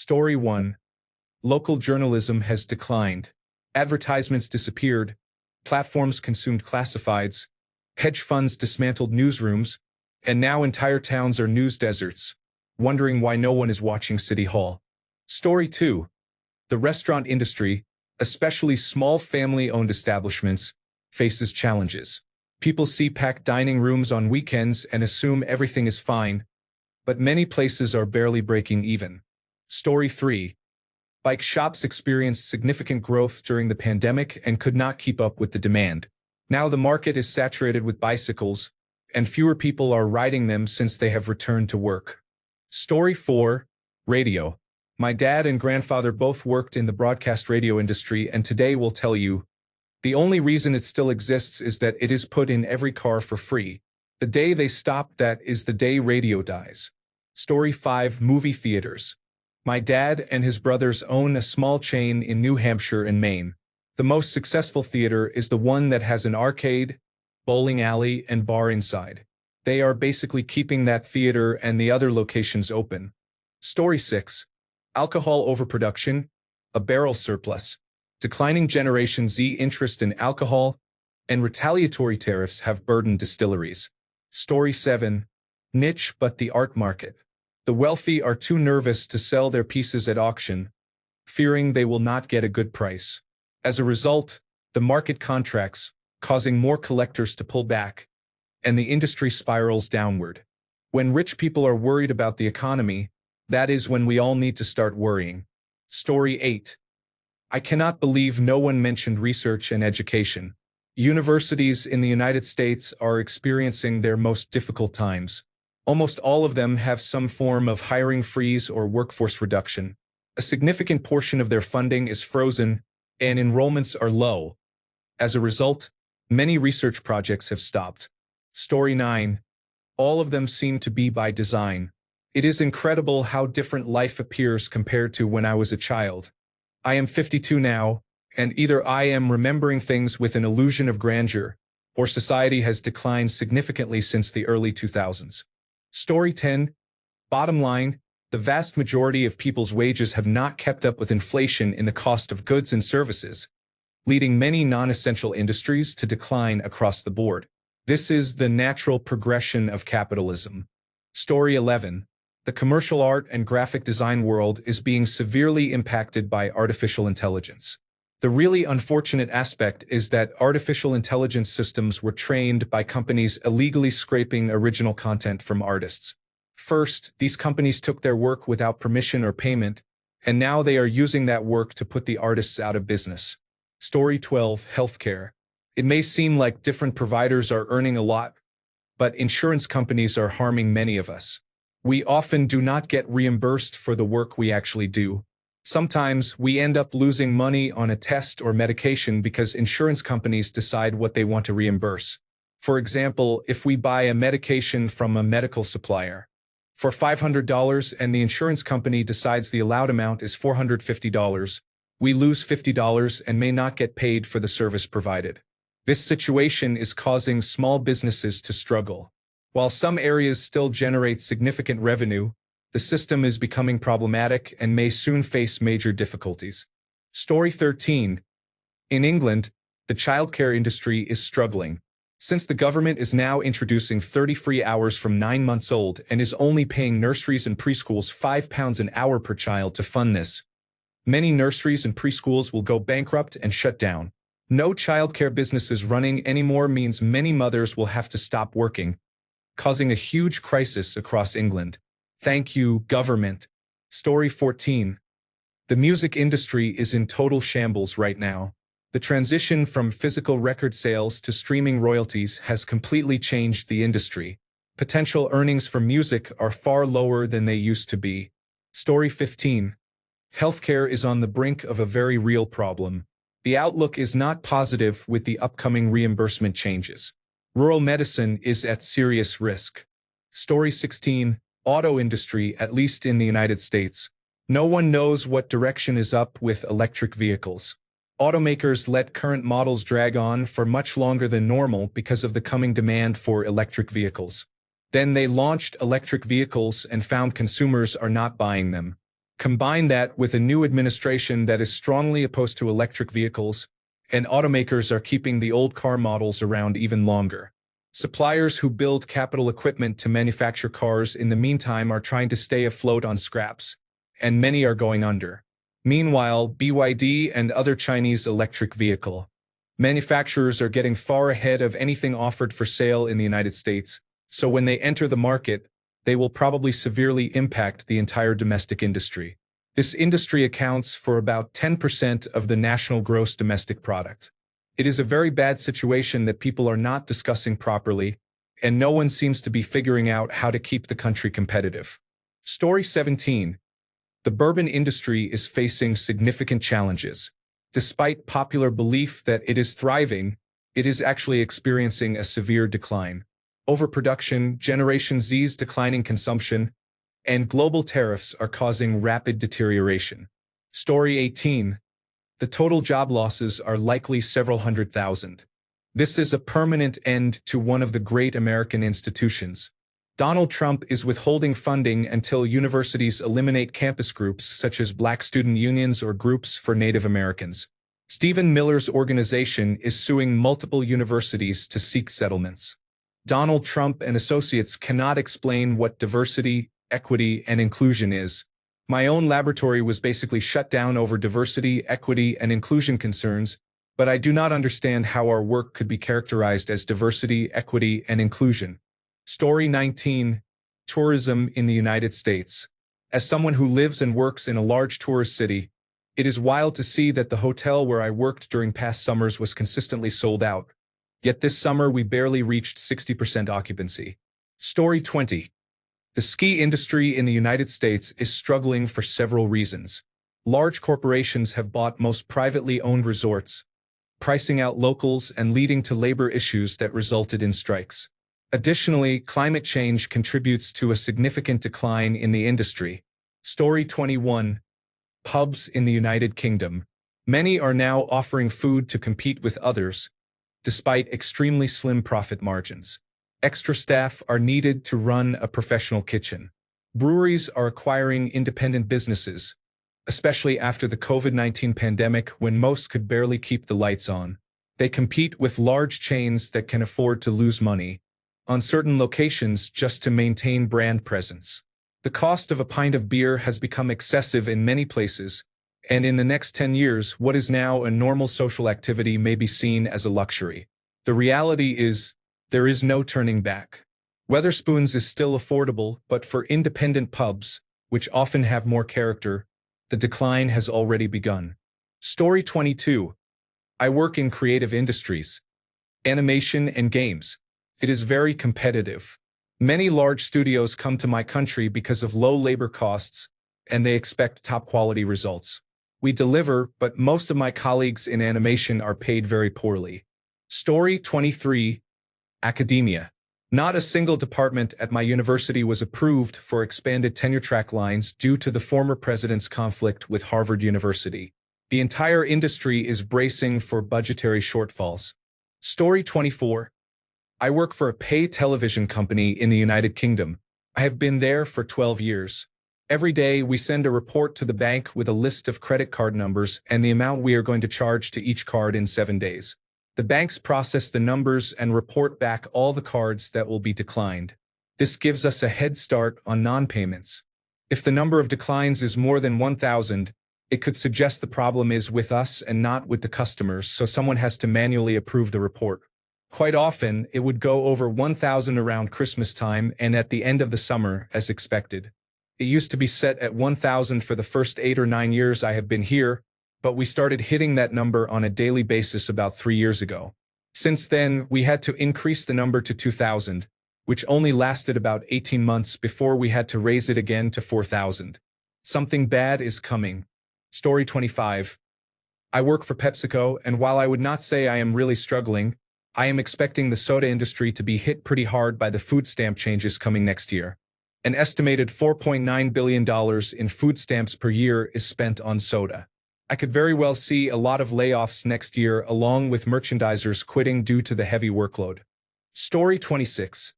Story 1. Local journalism has declined. Advertisements disappeared. Platforms consumed classifieds. Hedge funds dismantled newsrooms. And now entire towns are news deserts, wondering why no one is watching City Hall. Story 2. The restaurant industry, especially small family-owned establishments, faces challenges. People see packed dining rooms on weekends and assume everything is fine, but many places are barely breaking even. Story 3. Bike shops experienced significant growth during the pandemic and could not keep up with the demand. Now the market is saturated with bicycles, and fewer people are riding them since they have returned to work. Story 4. Radio. My dad and grandfather both worked in the broadcast radio industry, and today will tell you, the only reason it still exists is that it is put in every car for free. The day they stop that is the day radio dies. Story 5. Movie theaters. My dad and his brothers own a small chain in New Hampshire and Maine. The most successful theater is the one that has an arcade, bowling alley, and bar inside. They are basically keeping that theater and the other locations open. Story 6. Alcohol overproduction, a barrel surplus. Declining Generation Z interest in alcohol, and retaliatory tariffs have burdened distilleries. Story 7. Niche but the art market. The wealthy are too nervous to sell their pieces at auction, fearing they will not get a good price. As a result, the market contracts, causing more collectors to pull back, and the industry spirals downward. When rich people are worried about the economy, that is when we all need to start worrying. Story 8. I cannot believe no one mentioned research and education. Universities in the United States are experiencing their most difficult times. Almost all of them have some form of hiring freeze or workforce reduction. A significant portion of their funding is frozen, and enrollments are low. As a result, many research projects have stopped. Story 9. All of them seem to be by design. It is incredible how different life appears compared to when I was a child. I am 52 now, and either I am remembering things with an illusion of grandeur, or society has declined significantly since the early 2000s. Story 10. Bottom line, the vast majority of people's wages have not kept up with inflation in the cost of goods and services, leading many non-essential industries to decline across the board. This is the natural progression of capitalism. Story 11. The commercial art and graphic design world is being severely impacted by artificial intelligence. The really unfortunate aspect is that artificial intelligence systems were trained by companies illegally scraping original content from artists. First, these companies took their work without permission or payment, and now they are using that work to put the artists out of business. Story 12. Healthcare. It may seem like different providers are earning a lot, but insurance companies are harming many of us. We often do not get reimbursed for the work we actually do. Sometimes we end up losing money on a test or medication because insurance companies decide what they want to reimburse. For example, if we buy a medication from a medical supplier for $500 and the insurance company decides the allowed amount is $450, we lose $50 and may not get paid for the service provided. This situation is causing small businesses to struggle. While some areas still generate significant revenue, the system is becoming problematic and may soon face major difficulties. Story 13. In England, the childcare industry is struggling. Since the government is now introducing 30 free hours from 9 months old and is only paying nurseries and preschools £5 an hour per child to fund this, many nurseries and preschools will go bankrupt and shut down. No childcare businesses running anymore means many mothers will have to stop working, causing a huge crisis across England. Thank you, government. Story 14. The music industry is in total shambles right now. The transition from physical record sales to streaming royalties has completely changed the industry. Potential earnings from music are far lower than they used to be. Story 15. Healthcare is on the brink of a very real problem. The outlook is not positive with the upcoming reimbursement changes. Rural medicine is at serious risk. Story 16. Auto industry, at least in the United States. No one knows what direction is up with electric vehicles. Automakers let current models drag on for much longer than normal because of the coming demand for electric vehicles. Then they launched electric vehicles and found consumers are not buying them. Combine that with a new administration that is strongly opposed to electric vehicles, and automakers are keeping the old car models around even longer. Suppliers who build capital equipment to manufacture cars in the meantime are trying to stay afloat on scraps, and many are going under. Meanwhile, BYD and other Chinese electric vehicle manufacturers are getting far ahead of anything offered for sale in the United States, so when they enter the market, they will probably severely impact the entire domestic industry. This industry accounts for about 10% of the national gross domestic product. It is a very bad situation that people are not discussing properly, and no one seems to be figuring out how to keep the country competitive. Story 17. The bourbon industry is facing significant challenges. Despite popular belief that it is thriving, it is actually experiencing a severe decline. Overproduction, Generation Z's declining consumption, and global tariffs are causing rapid deterioration. Story 18. The total job losses are likely several hundred thousand. This is a permanent end to one of the great American institutions. Donald Trump is withholding funding until universities eliminate campus groups such as Black student unions or groups for Native Americans. Stephen Miller's organization is suing multiple universities to seek settlements. Donald Trump and associates cannot explain what diversity, equity, and inclusion is. My own laboratory was basically shut down over diversity, equity, and inclusion concerns, but I do not understand how our work could be characterized as diversity, equity, and inclusion. Story 19. Tourism in the United States. As someone who lives and works in a large tourist city, it is wild to see that the hotel where I worked during past summers was consistently sold out. Yet this summer we barely reached 60% occupancy. Story 20. The ski industry in the United States is struggling for several reasons. Large corporations have bought most privately owned resorts, pricing out locals and leading to labor issues that resulted in strikes. Additionally, climate change contributes to a significant decline in the industry. Story 21. Pubs in the United Kingdom. Many are now offering food to compete with others, despite extremely slim profit margins. Extra staff are needed to run a professional kitchen. Breweries are acquiring independent businesses, especially after the COVID-19 pandemic when most could barely keep the lights on. They compete with large chains that can afford to lose money on certain locations just to maintain brand presence. The cost of a pint of beer has become excessive in many places, and in the next 10 years, what is now a normal social activity may be seen as a luxury. The reality is, there is no turning back. Wetherspoons is still affordable, but for independent pubs, which often have more character, the decline has already begun. Story 22. I work in creative industries, animation and games. It is very competitive. Many large studios come to my country because of low labor costs, and they expect top-quality results. We deliver, but most of my colleagues in animation are paid very poorly. Story 23. Academia. Not a single department at my university was approved for expanded tenure-track lines due to the former president's conflict with Harvard University. The entire industry is bracing for budgetary shortfalls. Story 24. I work for a pay television company in the United Kingdom. I have been there for 12 years. Every day, we send a report to the bank with a list of credit card numbers and the amount we are going to charge to each card in 7 days. The banks process the numbers and report back all the cards that will be declined. This gives us a head start on non-payments. If the number of declines is more than 1,000, it could suggest the problem is with us and not with the customers, so someone has to manually approve the report. Quite often, it would go over 1,000 around Christmas time and at the end of the summer, as expected. It used to be set at 1,000 for the first 8 or 9 years I have been here, but we started hitting that number on a daily basis about 3 years ago. Since then, we had to increase the number to 2,000, which only lasted about 18 months before we had to raise it again to 4,000. Something bad is coming. Story 25. I work for PepsiCo, and while I would not say I am really struggling, I am expecting the soda industry to be hit pretty hard by the food stamp changes coming next year. An estimated $4.9 billion in food stamps per year is spent on soda. I could very well see a lot of layoffs next year along with merchandisers quitting due to the heavy workload. Story 26.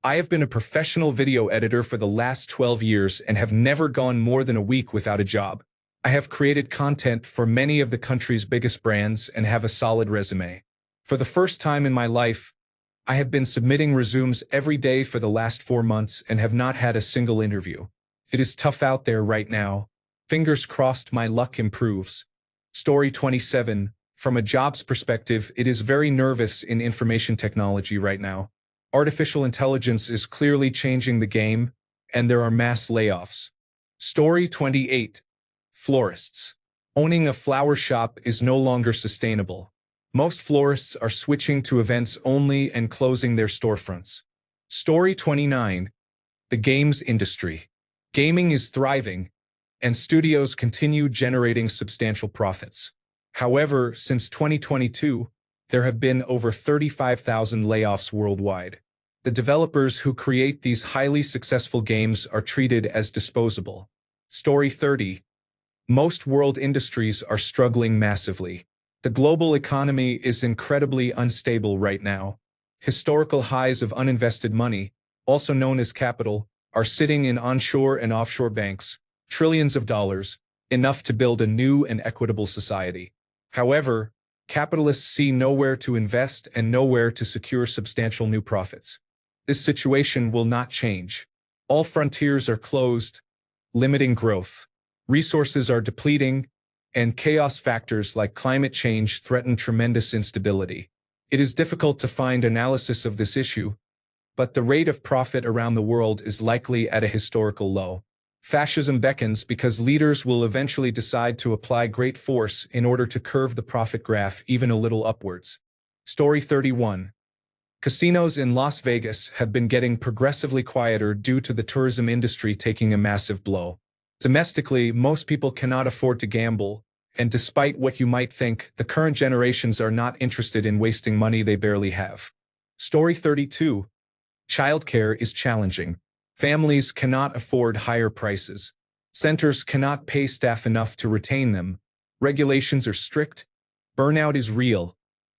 I have been a professional video editor for the last 12 years and have never gone more than a week without a job. I have created content for many of the country's biggest brands and have a solid resume. For the first time in my life, I have been submitting resumes every day for the last 4 months and have not had a single interview. It is tough out there right now. Fingers crossed my luck improves. Story 27. From a jobs perspective, it is very nervous in information technology right now. Artificial intelligence is clearly changing the game, and there are mass layoffs. Story 28. Florists. Owning a flower shop is no longer sustainable. Most florists are switching to events only and closing their storefronts. Story 29. The games industry. Gaming is thriving, and studios continue generating substantial profits. However, since 2022, there have been over 35,000 layoffs worldwide. The developers who create these highly successful games are treated as disposable. Story 30. Most world industries are struggling massively. The global economy is incredibly unstable right now. Historical highs of uninvested money, also known as capital, are sitting in onshore and offshore banks, trillions of dollars, enough to build a new and equitable society. However, capitalists see nowhere to invest and nowhere to secure substantial new profits. This situation will not change. All frontiers are closed, limiting growth. Resources are depleting, and chaos factors like climate change threaten tremendous instability. It is difficult to find analysis of this issue, but the rate of profit around the world is likely at a historical low. Fascism beckons because leaders will eventually decide to apply great force in order to curve the profit graph even a little upwards. Story 31. Casinos in Las Vegas have been getting progressively quieter due to the tourism industry taking a massive blow. Domestically, most people cannot afford to gamble, and despite what you might think, the current generations are not interested in wasting money they barely have. Story 32. Childcare is challenging. Families cannot afford higher prices. Centers cannot pay staff enough to retain them. Regulations are strict. Burnout is real.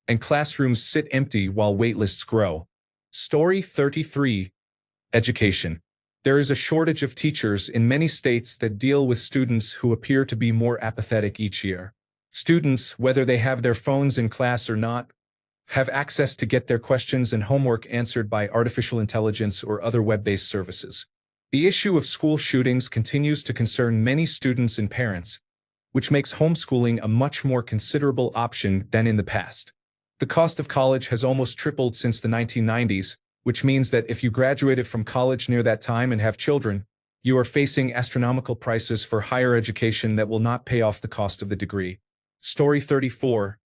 And classrooms sit empty while waitlists grow. Story 33. Education. There is a shortage of teachers in many states that deal with students who appear to be more apathetic each year. Students, whether they have their phones in class or not, have access to get their questions and homework answered by artificial intelligence or other web-based services. The issue of school shootings continues to concern many students and parents, which makes homeschooling a much more considerable option than in the past. The cost of college has almost tripled since the 1990s, which means that if you graduated from college near that time and have children, you are facing astronomical prices for higher education that will not pay off the cost of the degree. Story 34.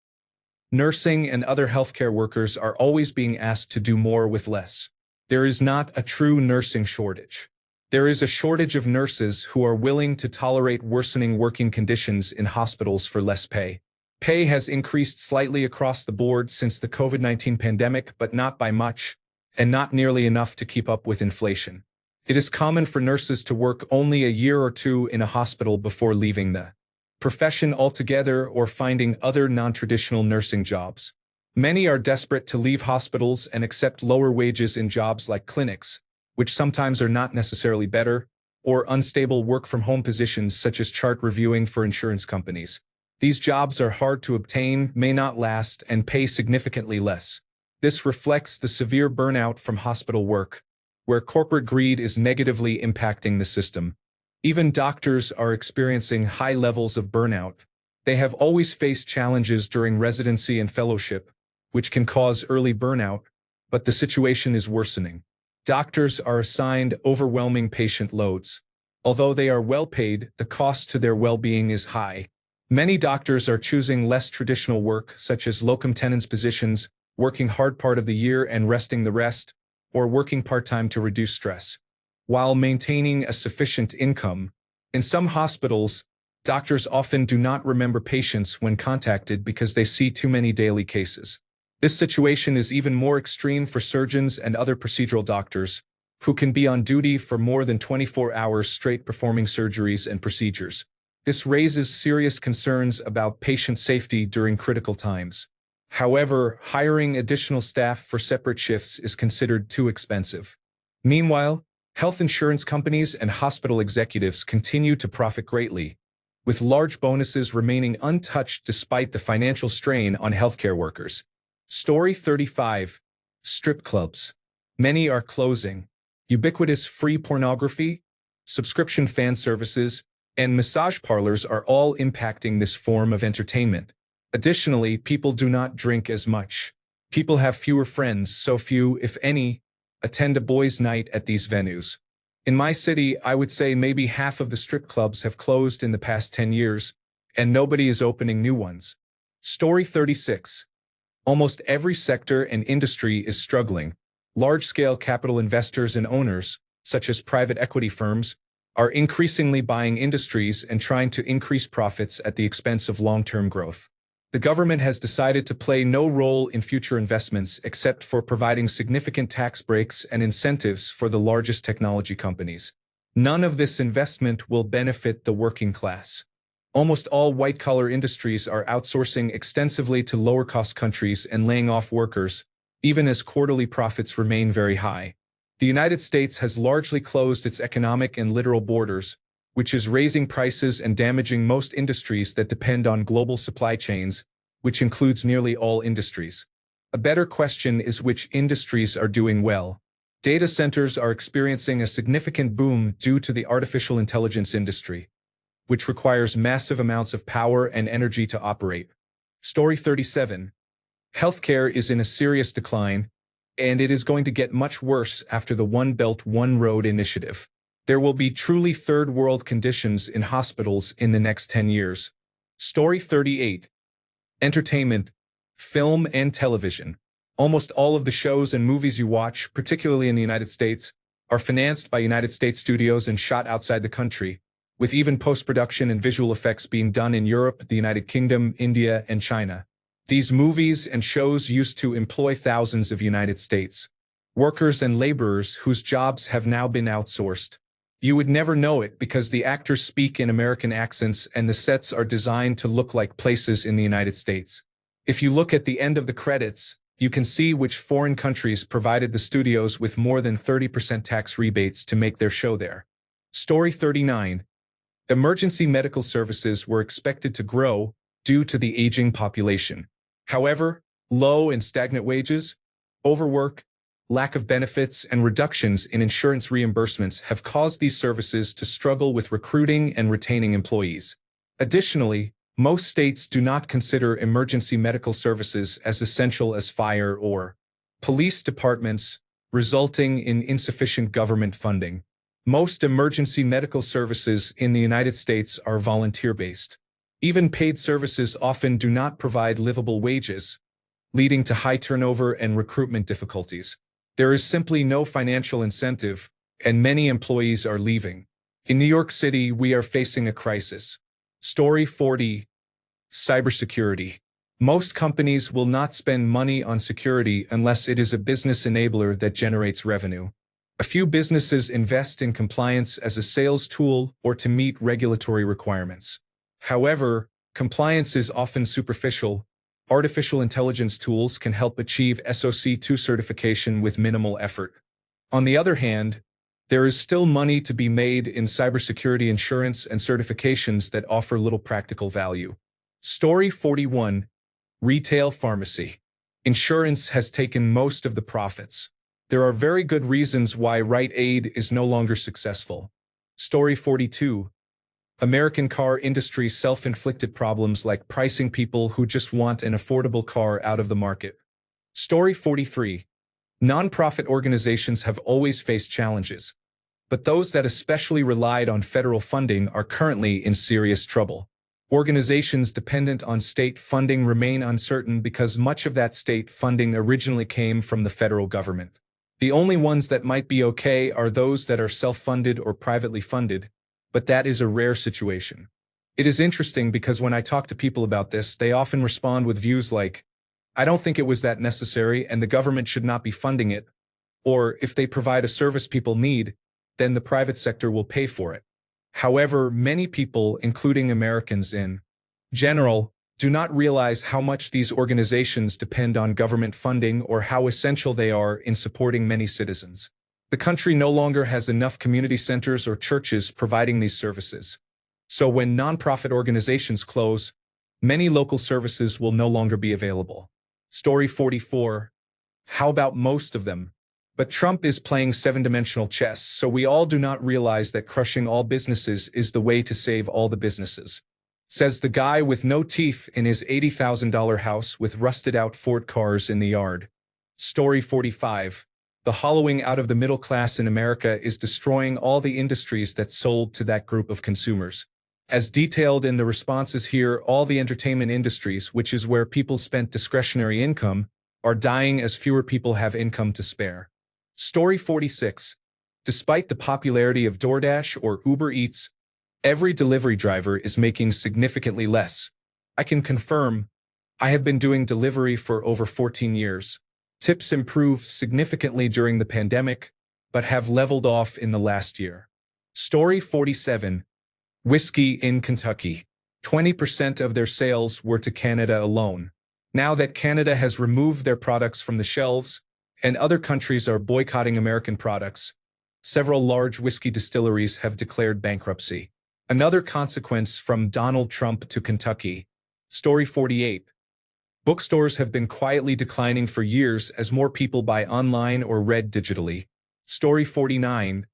Nursing and other healthcare workers are always being asked to do more with less. There is not a true nursing shortage. There is a shortage of nurses who are willing to tolerate worsening working conditions in hospitals for less pay. Pay has increased slightly across the board since the COVID-19 pandemic, but not by much, and not nearly enough to keep up with inflation. It is common for nurses to work only a year or two in a hospital before leaving the profession altogether or finding other non-traditional nursing jobs. Many are desperate to leave hospitals and accept lower wages in jobs like clinics, which sometimes are not necessarily better, or unstable work-from-home positions such as chart reviewing for insurance companies. These jobs are hard to obtain, may not last, and pay significantly less. This reflects the severe burnout from hospital work, where corporate greed is negatively impacting the system. Even doctors are experiencing high levels of burnout. They have always faced challenges during residency and fellowship, which can cause early burnout, but the situation is worsening. Doctors are assigned overwhelming patient loads. Although they are well paid, the cost to their well-being is high. Many doctors are choosing less traditional work, such as locum tenens positions, working hard part of the year and resting the rest, or working part-time to reduce stress, while maintaining a sufficient income. In some hospitals, doctors often do not remember patients when contacted because they see too many daily cases. This situation is even more extreme for surgeons and other procedural doctors, who can be on duty for more than 24 hours straight performing surgeries and procedures. This raises serious concerns about patient safety during critical times. However, hiring additional staff for separate shifts is considered too expensive. Meanwhile, health insurance companies and hospital executives continue to profit greatly, with large bonuses remaining untouched despite the financial strain on healthcare workers. Story 35. Strip clubs. Many are closing. Ubiquitous free pornography, subscription fan services, and massage parlors are all impacting this form of entertainment. Additionally, people do not drink as much. People have fewer friends, so few, if any, attend a boys' night at these venues. In my city, I would say maybe half of the strip clubs have closed in the past 10 years, and nobody is opening new ones. Story 36. Almost every sector and industry is struggling. Large-scale capital investors and owners, such as private equity firms, are increasingly buying industries and trying to increase profits at the expense of long-term growth. The government has decided to play no role in future investments except for providing significant tax breaks and incentives for the largest technology companies. None of this investment will benefit the working class. Almost all white-collar industries are outsourcing extensively to lower-cost countries and laying off workers, even as quarterly profits remain very high. The United States has largely closed its economic and literal borders, which is raising prices and damaging most industries that depend on global supply chains, which includes nearly all industries. A better question is which industries are doing well. Data centers are experiencing a significant boom due to the artificial intelligence industry, which requires massive amounts of power and energy to operate. Story 37. Healthcare is in a serious decline, and it is going to get much worse after the One Belt, One Road initiative. There will be truly third-world conditions in hospitals in the next 10 years. Story 38. Entertainment, film, and television. Almost all of the shows and movies you watch, particularly in the United States, are financed by United States studios and shot outside the country, with even post-production and visual effects being done in Europe, the United Kingdom, India, and China. These movies and shows used to employ thousands of United States workers and laborers whose jobs have now been outsourced. You would never know it because the actors speak in American accents and the sets are designed to look like places in the United States. If you look at the end of the credits, you can see which foreign countries provided the studios with more than 30% tax rebates to make their show there. Story 39. Emergency medical services were expected to grow due to the aging population. However, low and stagnant wages, overwork, lack of benefits, and reductions in insurance reimbursements have caused these services to struggle with recruiting and retaining employees. Additionally, most states do not consider emergency medical services as essential as fire or police departments, resulting in insufficient government funding. Most emergency medical services in the United States are volunteer-based. Even paid services often do not provide livable wages, leading to high turnover and recruitment difficulties. There is simply no financial incentive, and many employees are leaving. In New York City, we are facing a crisis. Story 40. Cybersecurity. Most companies will not spend money on security unless it is a business enabler that generates revenue. A few businesses invest in compliance as a sales tool or to meet regulatory requirements. However, compliance is often superficial. Artificial intelligence tools can help achieve SOC 2 certification with minimal effort. On the other hand, there is still money to be made in cybersecurity insurance and certifications that offer little practical value. Story 41. Retail pharmacy. Insurance has taken most of the profits. There are very good reasons why Rite Aid is no longer successful. Story 42. American car industry self-inflicted problems like pricing people who just want an affordable car out of the market. Story 43. Nonprofit organizations have always faced challenges, but those that especially relied on federal funding are currently in serious trouble. Organizations dependent on state funding remain uncertain because much of that state funding originally came from the federal government. The only ones that might be okay are those that are self-funded or privately funded, but that is a rare situation. It is interesting because when I talk to people about this, they often respond with views like, I don't think it was that necessary and the government should not be funding it, or if they provide a service people need, then the private sector will pay for it. However, many people, including Americans in general, do not realize how much these organizations depend on government funding or how essential they are in supporting many citizens. The country no longer has enough community centers or churches providing these services. So when nonprofit organizations close, many local services will no longer be available. Story 44. How about most of them? But Trump is playing seven-dimensional chess, so we all do not realize that crushing all businesses is the way to save all the businesses. Says the guy with no teeth in his $80,000 house with rusted-out Ford cars in the yard. Story 45. The hollowing out of the middle class in America is destroying all the industries that sold to that group of consumers. As detailed in the responses here, all the entertainment industries, which is where people spent discretionary income, are dying as fewer people have income to spare. Story 46. Despite the popularity of DoorDash or Uber Eats, every delivery driver is making significantly less. I can confirm, I have been doing delivery for over 14 years. Tips improved significantly during the pandemic, but have leveled off in the last year. Story 47. Whiskey in Kentucky. 20% of their sales were to Canada alone. Now that Canada has removed their products from the shelves, and other countries are boycotting American products, several large whiskey distilleries have declared bankruptcy. Another consequence from Donald Trump to Kentucky. Story 48. Bookstores have been quietly declining for years as more people buy online or read digitally. Story 49.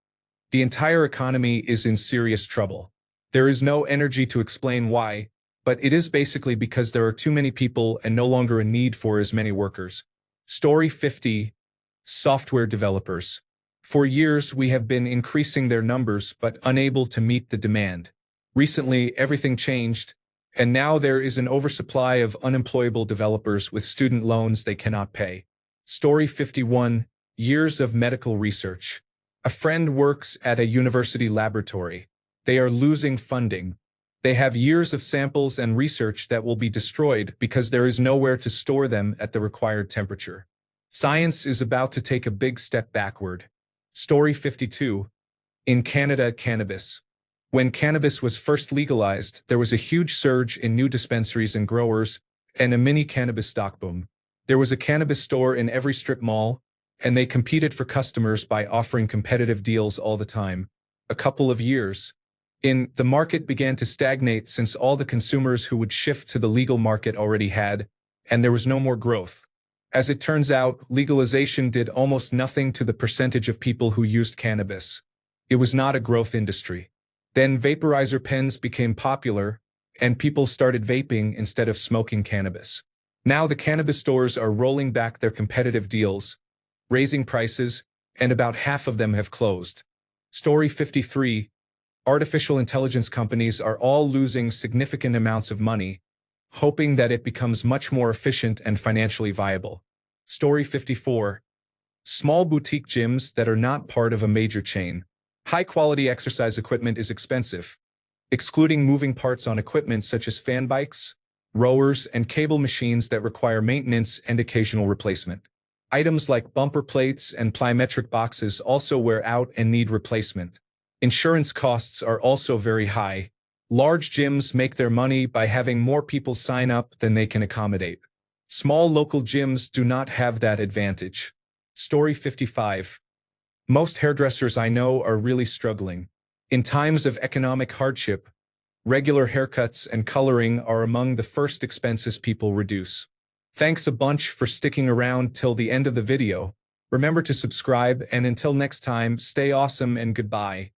The entire economy is in serious trouble. There is no energy to explain why, but it is basically because there are too many people and no longer a need for as many workers. Story 50. Software developers. For years, we have been increasing their numbers but unable to meet the demand. Recently, everything changed, and now there is an oversupply of unemployable developers with student loans they cannot pay. Story 51. Years of medical research. A friend works at a university laboratory. They are losing funding. They have years of samples and research that will be destroyed because there is nowhere to store them at the required temperature. Science is about to take a big step backward. Story 52. In Canada, cannabis. When cannabis was first legalized, there was a huge surge in new dispensaries and growers, and a mini cannabis stock boom. There was a cannabis store in every strip mall, and they competed for customers by offering competitive deals all the time. A couple of years in, the market began to stagnate since all the consumers who would shift to the legal market already had, and there was no more growth. As it turns out, legalization did almost nothing to the percentage of people who used cannabis. It was not a growth industry. Then vaporizer pens became popular, and people started vaping instead of smoking cannabis. Now the cannabis stores are rolling back their competitive deals, raising prices, and about half of them have closed. Story 53. Artificial intelligence companies are all losing significant amounts of money, hoping that it becomes much more efficient and financially viable. Story 54. Small boutique gyms that are not part of a major chain. High-quality exercise equipment is expensive. Excluding moving parts on equipment such as fan bikes, rowers, and cable machines that require maintenance and occasional replacement. Items like bumper plates and plyometric boxes also wear out and need replacement. Insurance costs are also very high. Large gyms make their money by having more people sign up than they can accommodate. Small local gyms do not have that advantage. Story 55. Most hairdressers I know are really struggling. In times of economic hardship, regular haircuts and coloring are among the first expenses people reduce. Thanks a bunch for sticking around till the end of the video. Remember to subscribe, and until next time, stay awesome and goodbye.